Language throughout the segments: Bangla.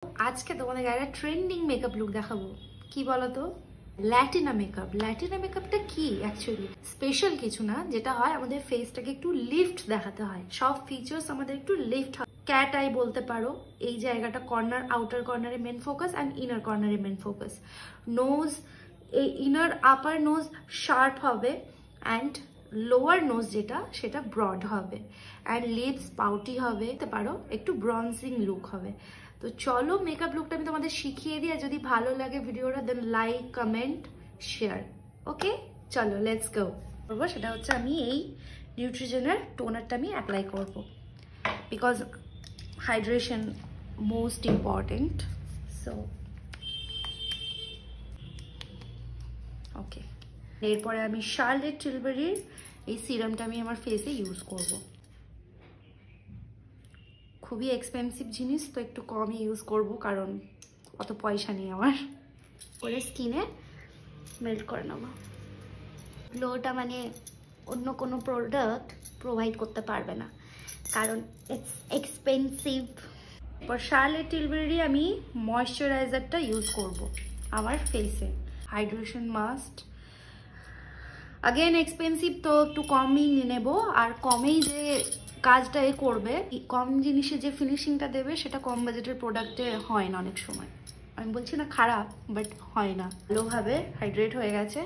আজকে তোমাদের একটা ট্রেন্ডিং মেকআপ লুক দেখাবো। কি বলতো, ল্যাটিনা মেকআপ। ল্যাটিনা মেকআপটা কি অ্যাকচুয়ালি স্পেশাল কিছু না, যেটা হয় আমাদের ফেসটাকে একটু লিফট দেখাতে হয়, সব ফিচার্স আমাদের একটু লিফট হয়। ক্যাট আই বলতে পারো, এই জায়গাটা কর্নার, আউটার কর্নারে মেন ফোকাস অ্যান্ড ইনার কর্নারে মেন ফোকাস। নোজ, এই ইনার আপার নোজ শার্প হবে অ্যান্ড লোয়ার নোজ যেটা সেটা ব্রড হবে অ্যান্ড লিপস পাউটি হবে, পারো একটু ব্রঞ্জিং লুক হবে। তো চলো মেকআপ লুকটা আমি তোমাদের শিখিয়ে দিই, আর যদি ভালো লাগে ভিডিওটা দেন লাইক কমেন্ট শেয়ার। ওকে চলো লেটস গো। করবো সেটা হচ্ছে আমি এই নিউট্রিজেনের টোনারটা আমি অ্যাপ্লাই করব, because hydration most important. So okay, এরপরে আমি শার্লেট টিলবারির এই সিরামটা আমি আমার ফেসে ইউজ করব। খুবই এক্সপেন্সিভ জিনিস, তো একটু কমই ইউজ করব কারণ অত পয়সা নেই আমার। ওরে স্কিনে মেল্ট করে নেব। গ্লোটা মানে অন্য কোনো প্রোডাক্ট প্রোভাইড করতে পারবে না, কারণ ইটস এক্সপেন্সিভ। এরপর শার্লেট টিলবারি আমি ময়শ্চারাইজারটা ইউজ করব আমার ফেসে। হাইড্রেশন মাস্ট, আগেন এক্সপেন্সিভ, তো একটু কমই নেব। আর কমেই যে কাজটা এ করবে, কম জিনিসে যে ফিনিশিংটা দেবে সেটা কম বাজেটের প্রোডাক্টে হয় না অনেক সময়। আমি বলছি না খারাপ, বাট হয় না। ভালোভাবে হাইড্রেট হয়ে গেছে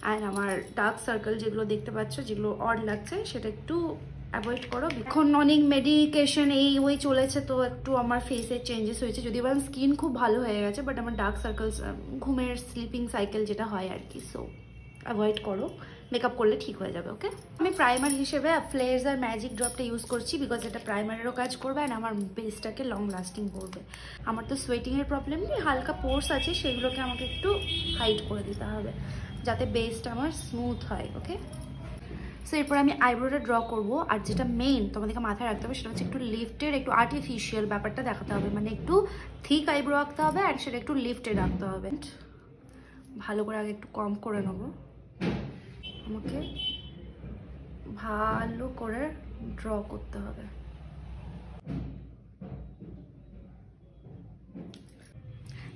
অ্যান্ড আমার ডার্ক সার্কেল যেগুলো দেখতে পাচ্ছ, যেগুলো অড লাগছে, সেটা একটু অ্যাভয়েড করো। এখন অনেক মেডিকেশন এই ওই চলেছে, তো একটু আমার ফেসে চেঞ্জেস হয়েছে, যদিও আমার স্কিন খুব ভালো হয়ে গেছে, বাট আমার ডার্ক সার্কেলস, ঘুমের স্লিপিং সাইকেল যেটা হয় আর কি, সো অ্যাভয়েড করো। মেকআপ করলে ঠিক হয়ে যাবে। ওকে, আমি প্রাইমার হিসেবে ফ্লেয়ার্স আর ম্যাজিক ড্রপটা ইউজ করছি, বিকজ এটা প্রাইমারেরও কাজ করবে অ্যান্ড আমার বেসটাকে লং লাস্টিং করবে। আমার তো সোয়েটিংয়ের প্রবলেম নেই, হালকা পোর্স আছে, সেগুলোকে আমাকে একটু হাইড করে দিতে হবে যাতে বেসটা আমার স্মুথ হয়। ওকে, সো এরপর আমি আইব্রোটা ড্র করবো। আর যেটা মেইন তোমাদেরকে মাথায় রাখতে হবে সেটা হচ্ছে একটু লিফটেড, একটু আর্টিফিশিয়াল ব্যাপারটা দেখাতে হবে, মানে একটু থিক আইব্রো আঁকতে হবে আর সেটা একটু লিফটেড আঁকতে হবে। ভালো করে আগে একটু কম করে নেবো, আমাকে ভালো করে ড্র করতে হবে।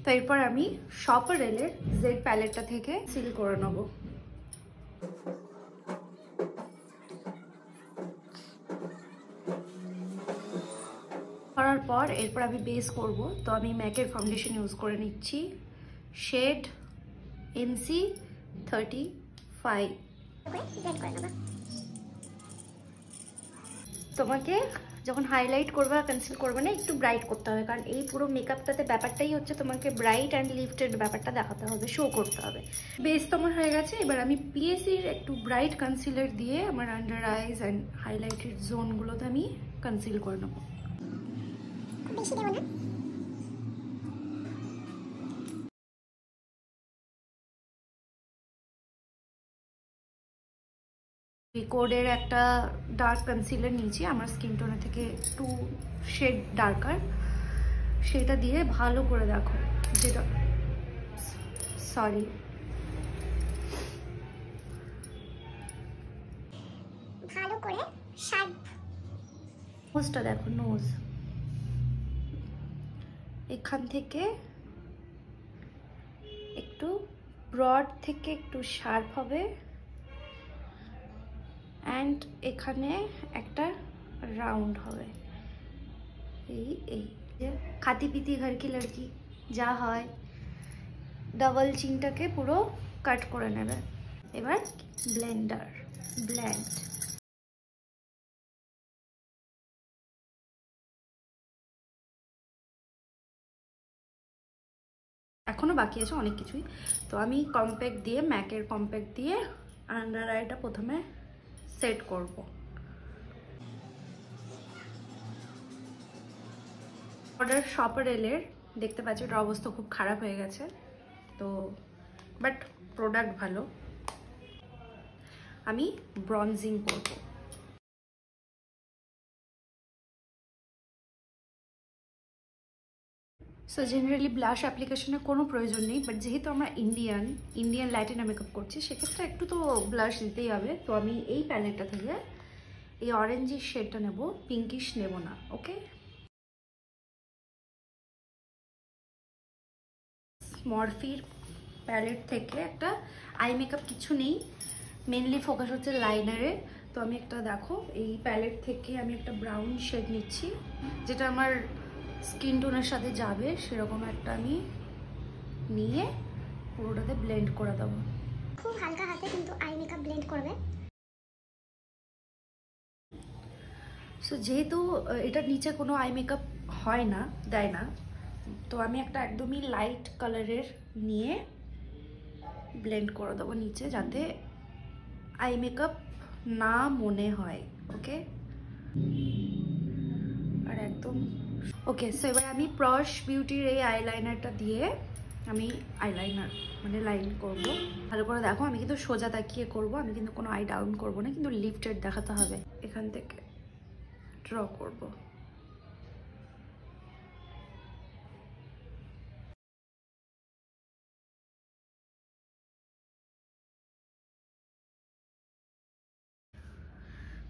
তো এরপর আমি শপারেলের জেড প্যালেটটা থেকে সিল করে নেব। করার পর এরপর আমি বেস করব, তো আমি ম্যাকের ফাউন্ডেশন ইউজ করে নিচ্ছি, শেড MC35। তোমাকে যখন হাইলাইট করবে আর কনসিল করবে না, একটু ব্রাইট করতে হবে, কারণ এই পুরো মেকআপটাতে ব্যাপারটাই হচ্ছে তোমাকে ব্রাইট অ্যান্ড লিফটেড ব্যাপারটা দেখাতে হবে, শো করতে হবে। বেস তোমার হয়ে গেছে, এবার আমি পিএসির একটু ব্রাইট কনসিলার দিয়ে আমার আন্ডার আইজ অ্যান্ড হাইলাইটেড জোনগুলোতে আমি কনসিল করে নেবো। বেশি দেবো না। রিকোডের একটা ডার্ক কনসিলার নিয়েছি আমার স্কিন টোনের থেকে একটু শেড ডার্কার, সেটা দিয়ে ভালো করে দেখো, যেটা সরি ভালো করে নোজটা দেখো, নোজ এখান থেকে একটু ব্রড থেকে একটু শার্প হবে অ্যান্ড এখানে একটা রাউন্ড হবে। এই এই খাতি পিতি ঘর কি লড়কি যা হয়, ডাবল চিনটাকে পুরো কাট করে নেবে। এবার ব্লেন্ডার ব্লেন্ড, এখনো বাকি আছে অনেক কিছুই। তো আমি কম্প্যাক্ট দিয়ে, ম্যাকের কম্প্যাক্ট দিয়ে আন্ডার আইটা প্রথমে সেট করব। অর্ডার শপারেলের দেখতে পাচ্ছি ওটার অবস্থা খুব খারাপ হয়ে গেছে, তো বাট প্রোডাক্ট ভালো। আমি ব্রঞ্জিং করব। সো জেনারেলি ব্লাশ অ্যাপ্লিকেশনের কোনো প্রয়োজন নেই, বাট যেহেতু আমরা ইন্ডিয়ান ল্যাটিনা মেকআপ করছি, সেক্ষেত্রে একটু তো ব্লাশ দিতেই হবে। তো আমি এই প্যালেটটা থেকে এই অরেঞ্জিশ শেডটা নেব, পিঙ্কিশ নেব না। ওকে, মরফির প্যালেট থেকে একটা আই মেকআপ, কিছু নেই, মেনলি ফোকাস হচ্ছে লাইনারে। তো আমি একটা দেখো এই প্যালেট থেকে আমি একটা ব্রাউন শেড নিচ্ছি, যেটা আমার স্কিন টোনের সাথে যাবে সেরকম একটা আমি নিয়ে পুরোটাতে ব্লেন্ড করে দেবো। খুব হালকা হাতে কিন্তু আই মেকআপ ব্লেন্ড করবে। সো যেহেতু এটার নিচে কোনো আই মেকআপ হয় না, দেয় না, তো আমি একটা একদমই লাইট কালারের নিয়ে ব্লেন্ড করে দেবো নিচে, যাতে আই মেকআপ না মনে হয়। ওকে, আর একদম ওকে। সো এবার আমি প্রশ বিউটির এই আইলাইনারটা দিয়ে আমি আইলাইনার মানে লাইন করব। ভালো করে দেখো, আমি কিন্তু সোজা তাকিয়ে করব, আমি কিন্তু কোনো আই ডাউন করব না, কিন্তু লিফটেড দেখাতে হবে। এখান থেকে ড্র করব।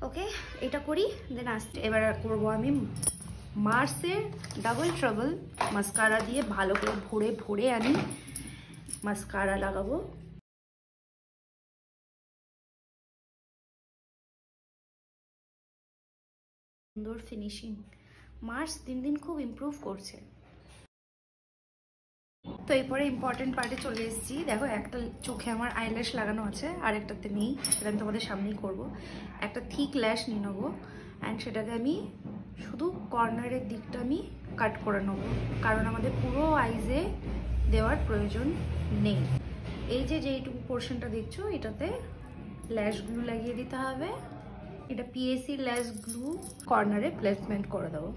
ওকে, এটা করি, দেন আসতে এবার করব আমি মার্সের ডাবল ট্রাবল মাস্কারা দিয়ে ভালো করে ভরে ভরে আমি মাস্কারা লাগাবো। সুন্দর ফিনিশিং। মার্স দিন দিন খুব ইমপ্রুভ করছে। তো এরপরে ইম্পর্টেন্ট পার্টে চলে এসেছি। দেখো, একটা চোখে আমার আইল্যাশ লাগানো আছে, আর একটাতে নেই, সেটা আমি তোমাদের সামনেই করব। একটা থিক ল্যাশ নিয়ে নেবো, অ্যান্ড সেটাকে আমি শুধু কর্নারের দিকটা আমি কাট করে নেবো, কারণ আমাদের পুরো আইজে দেওয়ার প্রয়োজন নেই। এই যে যেইটুকু পোর্শনটা দেখছো, এটাতে ল্যাশ গ্লু লাগিয়ে দিতে হবে। এটা পিএসি ল্যাশ গ্লু কর্নারে প্লেসমেন্ট করে দেবো।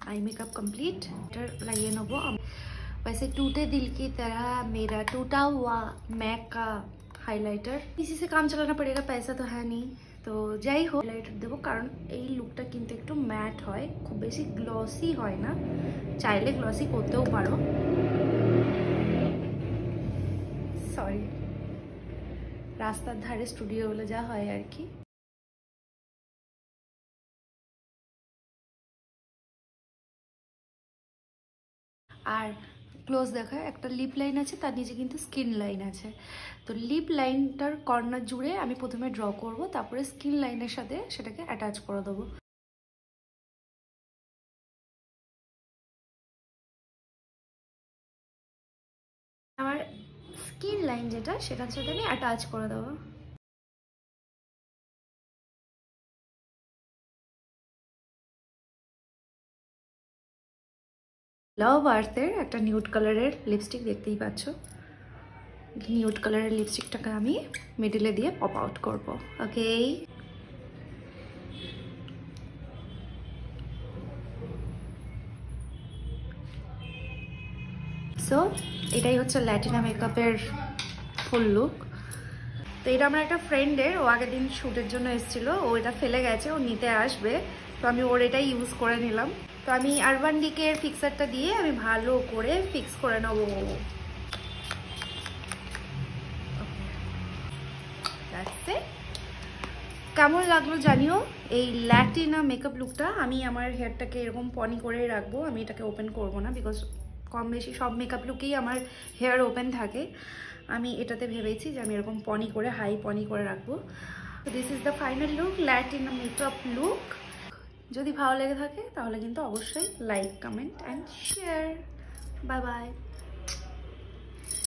आई मेकअप कंप्लीट लगे नेबो। वैसे टूटे दिल की तरह मेरा टूटा हुआ मैक का हाइलाइटर, इसी से काम चलाना पड़ेगा, पैसा तो है नहीं। तो যাই হোক হাইলাইটার দেবো, কারণ এই লুকটা কিন্তু একটু ম্যাট হয়, খুব বেশি গ্লসি হয় না। চাইলে গ্লসি করতেও পারো, সরি, রাস্তার ধারে স্টুডিও বলে যা হয় আর কি। আর ক্লোজ দেখায় একটা লিপ লাইন আছে, তার নিচে কিন্তু স্কিন লাইন আছে। তো লিপ লাইনটার কর্নার জুড়ে আমি প্রথমে ড্র করব, তারপরে স্কিন লাইনের সাথে সেটাকে অ্যাটাচ করে দেবো। আমার স্কিন লাইন যেটা, সেটার সাথে আমি অ্যাটাচ করে দেবো। লাভ আর্থের একটা নিউড কালারের লিপস্টিক দেখতেই পাচ্ছ। নিউড কালারের লিপস্টিকটাকে আমি মিডলে দিয়ে পপ আউট করব। ওকে, সো এটাই হচ্ছে ল্যাটিনা মেকআপের ফুল লুক। তো এটা আমার একটা ফ্রেন্ডের, ও আগের দিন শ্যুটের জন্য এসেছিল, ও এটা ফেলে গেছে, ও নিতে আসবে, তো আমি ওর এটাই ইউজ করে নিলাম। তো আমি আরবান ডিকের ফিক্সারটা দিয়ে আমি ভালো করে ফিক্স করে নেব। কেমন লাগলো জানিও এই ল্যাটিনা মেকআপ লুকটা। আমি আমার হেয়ারটাকে এরকম পনি করেই রাখবো, আমি এটাকে ওপেন করব না, বিকজ কম বেশি সব মেকআপ লুকেই আমার হেয়ার ওপেন থাকে। আমি এটাতে ভেবেছি যে আমি এরকম পনি করে, হাই পনি করে রাখবো। তো this is the final look, Latina makeup look. যদি ভালো লেগে থাকে তাহলে কিন্তু অবশ্যই like, comment and share. Bye by.